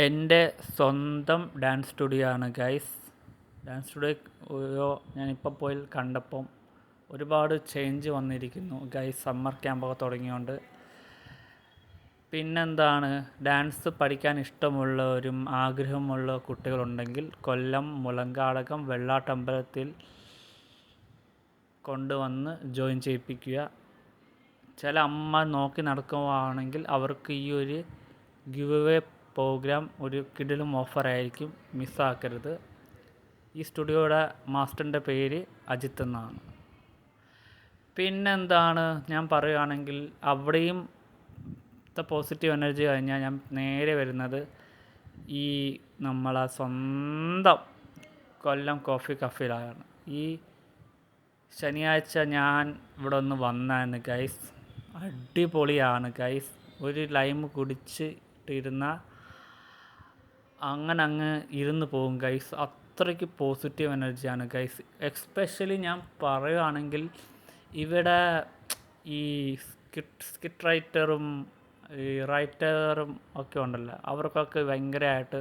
എൻ്റെ സ്വന്തം dance studio ആണ് ഗൈസ്. ഡാൻസ് സ്റ്റുഡിയോ ഞാനിപ്പോൾ പോയി കണ്ടപ്പം ഒരുപാട് ചേഞ്ച് വന്നിരിക്കുന്നു ഗൈസ്. സമ്മർ ക്യാമ്പൊക്കെ തുടങ്ങിയോണ്ട്. പിന്നെന്താണ്, ഡാൻസ് പഠിക്കാൻ ഇഷ്ടമുള്ളവരും ആഗ്രഹമുള്ള കുട്ടികളുണ്ടെങ്കിൽ കൊല്ലം മുളങ്കാടകം വെള്ളാട്ടമ്പലത്തിൽ കൊണ്ടുവന്ന് ജോയിൻ ചെയ്യിപ്പിക്കുക. ചില അമ്മ നോക്കി നടക്കുകയാണെങ്കിൽ അവർക്ക് ഈ ഒരു ഗിവ് അവേ പ്രോഗ്രാം ഒരു കിടിലം ഓഫറായിരിക്കും, മിസ്സാക്കരുത്. ഈ സ്റ്റുഡിയോയുടെ മാസ്റ്ററിൻ്റെ പേര് അജിത്ത് എന്നാണ്. പിന്നെന്താണ്, ഞാൻ പറയുകയാണെങ്കിൽ അവിടെയും പോസിറ്റീവ് എനർജി കഴിഞ്ഞാൽ ഞാൻ നേരെ വരുന്നത് ഈ നമ്മളെ സ്വന്തം കൊല്ലം കോഫി കഫേയിലാണ്. ഈ ശനിയാഴ്ച ഞാൻ ഇവിടെ ഒന്ന് വന്നായിരുന്നു ഗൈസ്. അടിപൊളിയാണ് ഗൈസ്. ഒരു ലൈം കുടിച്ചിട്ടിരുന്ന അങ്ങ് ഇരുന്ന് പോകും ഗൈസ്. അത്രയ്ക്ക് പോസിറ്റീവ് എനർജിയാണ് ഗൈസ്. എക്സ്പെഷ്യലി ഞാൻ പറയുകയാണെങ്കിൽ ഇവിടെ ഈ സ്കിറ്റ് റൈറ്ററും ഈ റൈറ്ററും ഒക്കെ ഉണ്ടല്ലോ, അവർക്കൊക്കെ ഭയങ്കരമായിട്ട്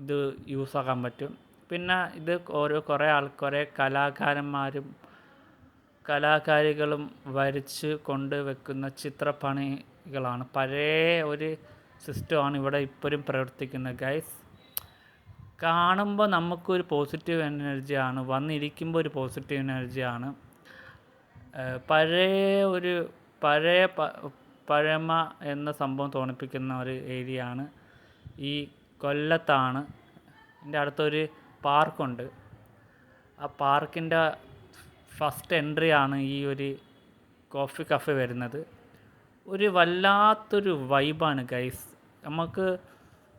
ഇത് യൂസാക്കാൻ പറ്റും. പിന്നെ ഇത് കുറേ കലാകാരന്മാരും കലാകാരികളും വരച്ച് കൊണ്ടുവെക്കുന്ന ചിത്രപ്പണികളാണ്. പഴയ ഒരു സിസ്റ്റമാണ് ഇവിടെ ഇപ്പോഴും പ്രവർത്തിക്കുന്നത് ഗൈസ്. കാണുമ്പോൾ നമുക്കൊരു പോസിറ്റീവ് എനർജിയാണ്, വന്നിരിക്കുമ്പോൾ ഒരു പോസിറ്റീവ് എനർജിയാണ്. പഴമ എന്ന സംഭവം തോന്നിപ്പിക്കുന്ന ഒരു ഏരിയയാണ്. ഈ കൊല്ലത്താണ്. എൻ്റെ അടുത്തൊരു പാർക്കുണ്ട്. ആ പാർക്കിൻ്റെ ഫസ്റ്റ് എൻട്രി ആണ് ഈ ഒരു കോഫി കഫേ വരുന്നത്. ഒരു വല്ലാത്തൊരു വൈബാണ് ഗൈസ്. നമുക്ക്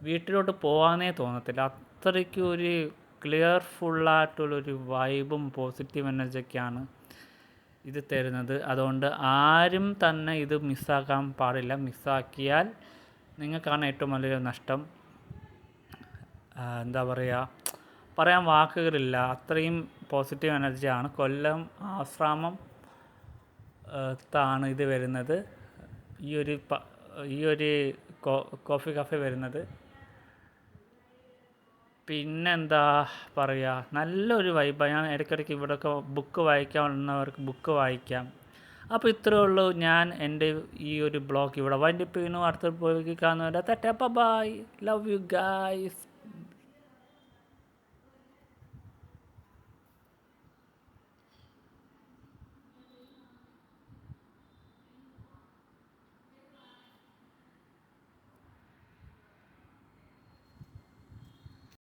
വീട്ടിലോട്ട് പോകാനേ തോന്നത്തില്ല. അത്രയ്ക്ക് ഒരു ക്ലിയർഫുള്ളായിട്ടുള്ളൊരു വൈബും പോസിറ്റീവ് എനർജിയൊക്കെയാണ് ഇത് തരുന്നത്. അതുകൊണ്ട് ആരും തന്നെ ഇത് മിസ്സാക്കാൻ പാടില്ല. മിസ്സാക്കിയാൽ നിങ്ങൾക്കാണ് ഏറ്റവും വലിയ നഷ്ടം. എന്താ പറയുക, പറയാൻ വാക്കുകളില്ല. അത്രയും പോസിറ്റീവ് എനർജിയാണ്. കൊല്ലം ആശ്രാമം ത്താണ് ഇത് വരുന്നത്, ഈ ഒരു കോഫി കഫേ വരുന്നത്. പിന്നെന്താ പറയുക, നല്ലൊരു വൈബാണ്. ഞാൻ ഇടയ്ക്കിടയ്ക്ക് ഇവിടെയൊക്കെ ബുക്ക് വായിക്കാവുന്നവർക്ക് ബുക്ക് വായിക്കാം. അപ്പോൾ ഇത്രയേ ഉള്ളൂ. ഞാൻ എൻ്റെ ഈ ഒരു ബ്ലോഗ് ഇവിടെ വൈൻഡപ്പ് ചെയ്യുന്നു. അടുത്ത പോയി കാണുന്നവരെ ബൈ, ലവ് യു ഗൈസ്.